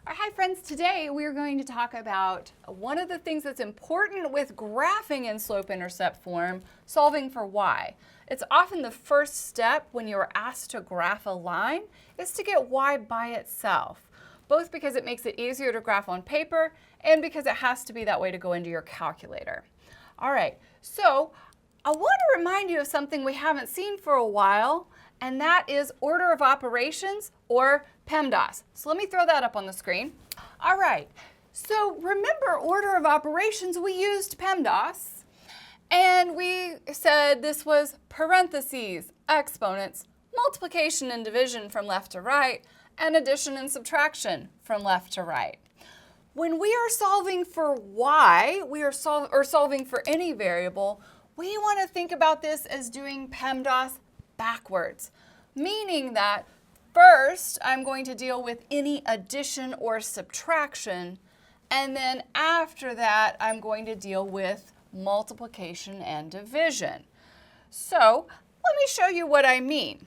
Hi friends, today we are going to talk about one of the things that's important with graphing in slope-intercept form, solving for y. It's often the first step when you're asked to graph a line is to get y by itself, both because it makes it easier to graph on paper and because it has to be that way to go into your calculator. All right, so I want to remind you of something we haven't seen for a while, and that is order of operations, or PEMDAS. So let me throw that up on the screen. All right, so remember order of operations, we used PEMDAS, and we said this was parentheses, exponents, multiplication and division from left to right, and addition and subtraction from left to right. When we are solving for y, solving for any variable, we want to think about this as doing PEMDAS backwards, meaning that first I'm going to deal with any addition or subtraction, and then after that I'm going to deal with multiplication and division. So let me show you what I mean.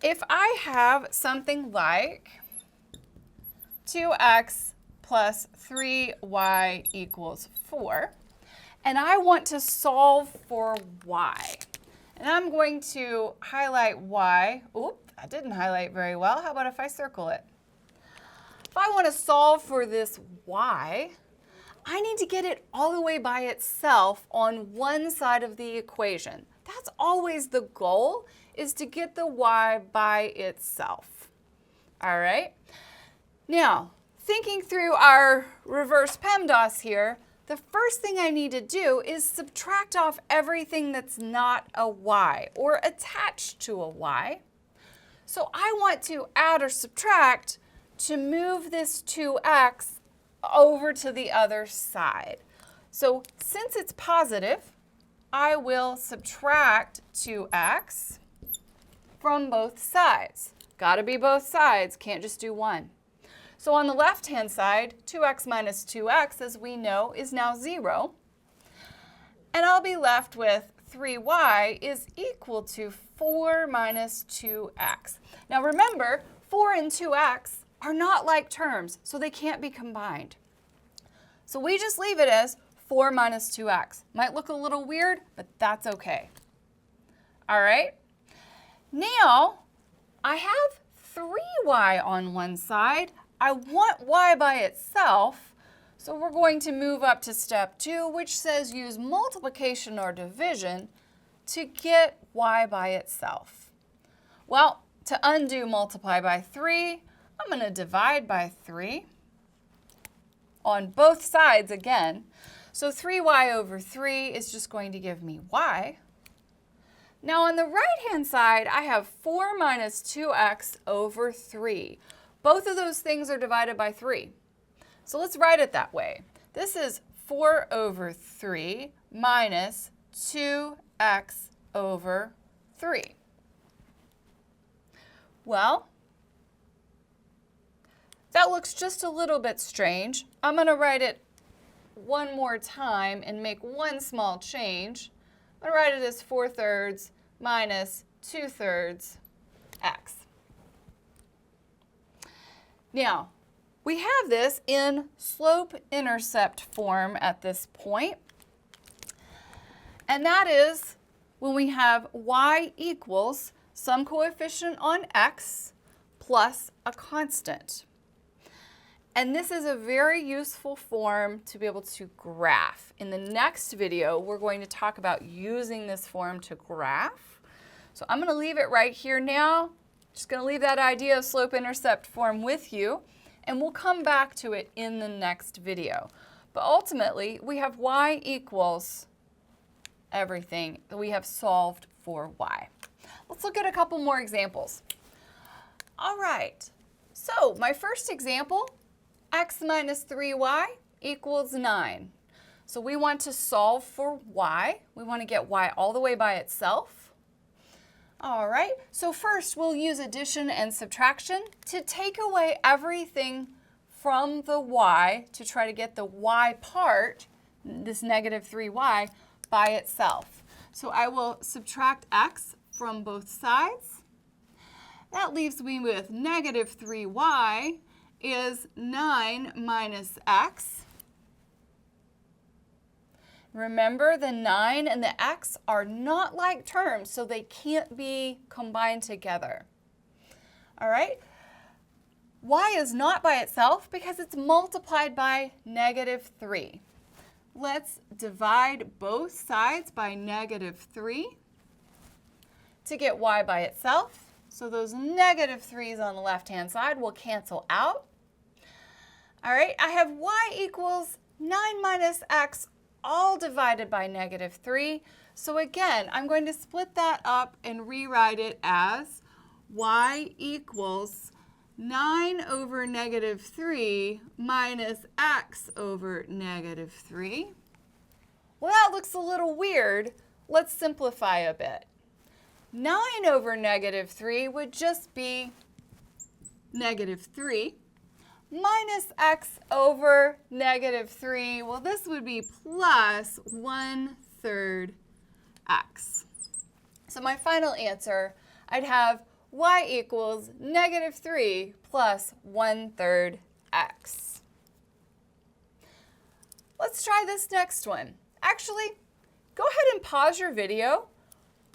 If I have something like 2x plus 3y equals 4, and I want to solve for y. And I'm going to highlight y. Oop, I didn't highlight very well. How about if I circle it? If I want to solve for this y, I need to get it all the way by itself on one side of the equation. That's always the goal, is to get the y by itself. All right? Now, thinking through our reverse PEMDAS here, the first thing I need to do is subtract off everything that's not a y or attached to a y. So I want to add or subtract to move this 2x over to the other side. So since it's positive, I will subtract 2x from both sides. Got to be both sides, can't just do one. So on the left-hand side, 2x minus 2x, as we know, is now 0. And I'll be left with 3y is equal to 4 minus 2x. Now remember, 4 and 2x are not like terms, so they can't be combined. So we just leave it as 4 minus 2x. Might look a little weird, but that's okay. All right? Now, I have 3y on one side. I want y by itself, so we're going to move up to step 2, which says use multiplication or division to get y by itself. Well, to undo multiply by 3, I'm going to divide by 3 on both sides again. So 3y over 3 is just going to give me y. Now on the right-hand side, I have 4 minus 2x over 3. Both of those things are divided by 3. So let's write it that way. This is 4 over 3 minus 2x over 3. Well, that looks just a little bit strange. I'm going to write it one more time and make one small change. I'm going to write it as 4/3 minus 2/3 x. Now, we have this in slope-intercept form at this point, and that is when we have y equals some coefficient on x plus a constant. And this is a very useful form to be able to graph. In the next video, we're going to talk about using this form to graph. So I'm going to leave it right here now. Just going to leave that idea of slope-intercept form with you, and we'll come back to it in the next video. But ultimately, we have y equals everything that we have solved for y. Let's look at a couple more examples. All right, so my first example, x minus 3y equals 9. So we want to solve for y. We want to get y all the way by itself. All right, so first we'll use addition and subtraction to take away everything from the y to try to get the y part, this negative 3y, by itself. So I will subtract x from both sides. That leaves me with negative 3y, is 9 minus x. Remember, the 9 and the x are not like terms, so they can't be combined together. All right? Y is not by itself because it's multiplied by -3. Let's divide both sides by -3 to get y by itself. So those -3's on the left-hand side will cancel out. All right, I have y equals 9 minus x all divided by -3. So again, I'm going to split that up and rewrite it as y equals 9 over -3 minus x over -3. Well, that looks a little weird. Let's simplify a bit. 9 over -3 would just be -3 minus x over -3. Well, this would be plus 1/3 x. So my final answer, I'd have y equals -3 plus 1/3 x. Let's try this next one. Actually, go ahead and pause your video.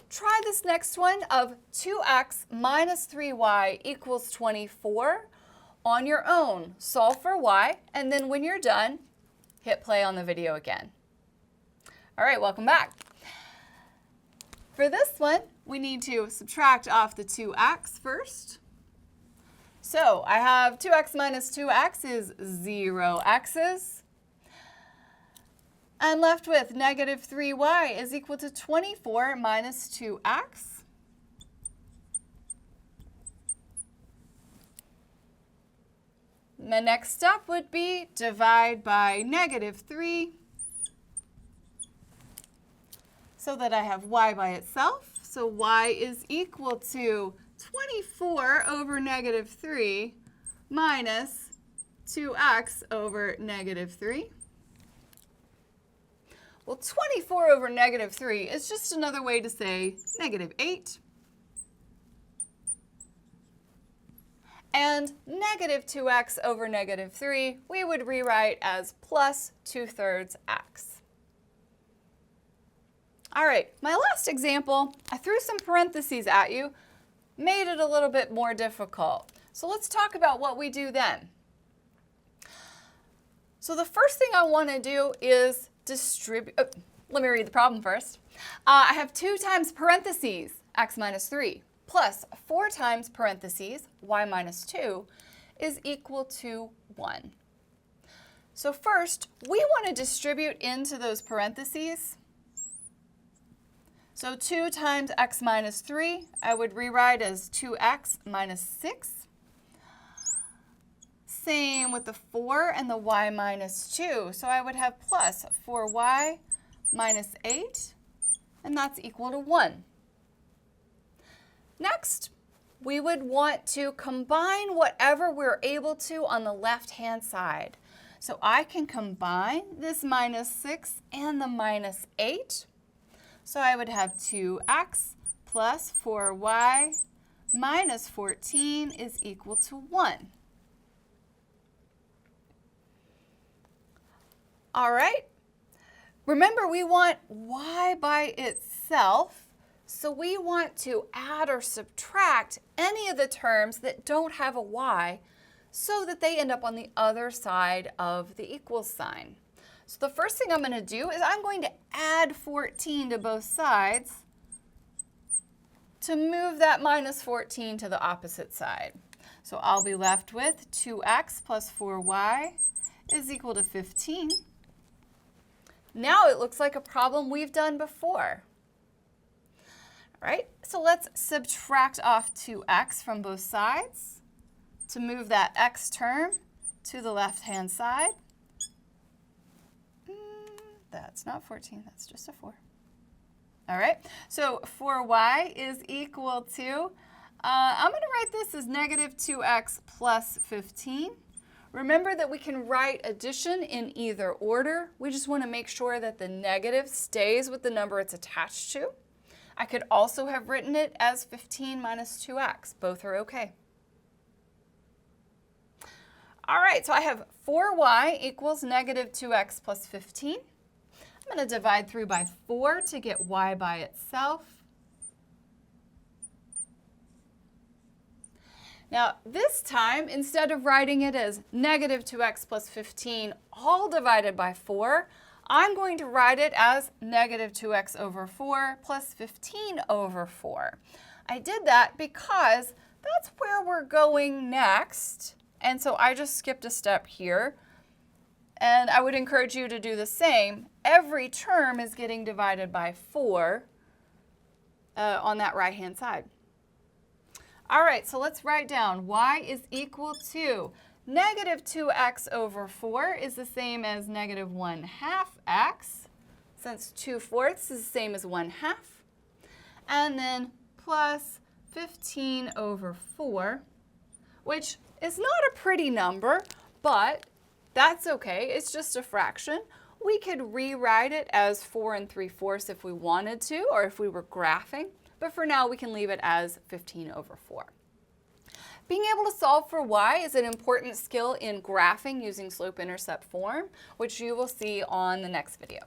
Try this next one of 2x minus 3y equals 24 on your own. Solve for y, and then when you're done, hit play on the video again. All right, welcome back. For this one, we need to subtract off the 2x first. So I have 2x minus 2x is 0 x's. I'm left with -3y is equal to 24 minus 2x. The next step would be divide by -3 so that I have y by itself. So y is equal to 24 over -3 minus 2x over -3. Well, 24 over -3 is just another way to say -8. And -2x over -3, we would rewrite as plus 2/3 x. All right, my last example, I threw some parentheses at you, made it a little bit more difficult. So let's talk about what we do then. So the first thing I want to do is distribute, let me read the problem first. I have 2 times parentheses, x minus 3, plus 4 times parentheses, y minus 2, is equal to 1. So first, we want to distribute into those parentheses. So 2 times x minus 3, I would rewrite as 2x minus 6. Same with the 4 and the y minus 2. So I would have plus 4y minus 8, and that's equal to 1. Next, we would want to combine whatever we're able to on the left-hand side. So I can combine this minus 6 and the minus 8. So I would have 2x plus 4y minus 14 is equal to 1. All right, remember we want y by itself, so we want to add or subtract any of the terms that don't have a y so that they end up on the other side of the equal sign. So the first thing I'm going to do is I'm going to add 14 to both sides to move that minus 14 to the opposite side. So I'll be left with 2x plus 4y is equal to 15. Now it looks like a problem we've done before. All right, so let's subtract off 2x from both sides to move that x term to the left-hand side. That's not 14, that's just a 4. All right, so 4y is equal to, I'm going to write this as -2x plus 15. Remember that we can write addition in either order. We just want to make sure that the negative stays with the number it's attached to. I could also have written it as 15 minus 2x. Both are okay. All right, so I have 4y equals negative 2x plus 15. I'm going to divide through by 4 to get y by itself. Now, this time, instead of writing it as negative 2x plus 15 all divided by 4, I'm going to write it as negative 2x over 4 plus 15 over 4. I did that because that's where we're going next. And so I just skipped a step here. And I would encourage you to do the same. Every term is getting divided by 4 on that right-hand side. All right, so let's write down y is equal to negative 2x over 4 is the same as negative 1/2 x, since 2/4 is the same as 1/2. And then plus 15 over 4, which is not a pretty number, but that's okay. It's just a fraction. We could rewrite it as 4 3/4 if we wanted to, or if we were graphing. But for now, we can leave it as 15 over 4. Being able to solve for y is an important skill in graphing using slope-intercept form, which you will see on the next video.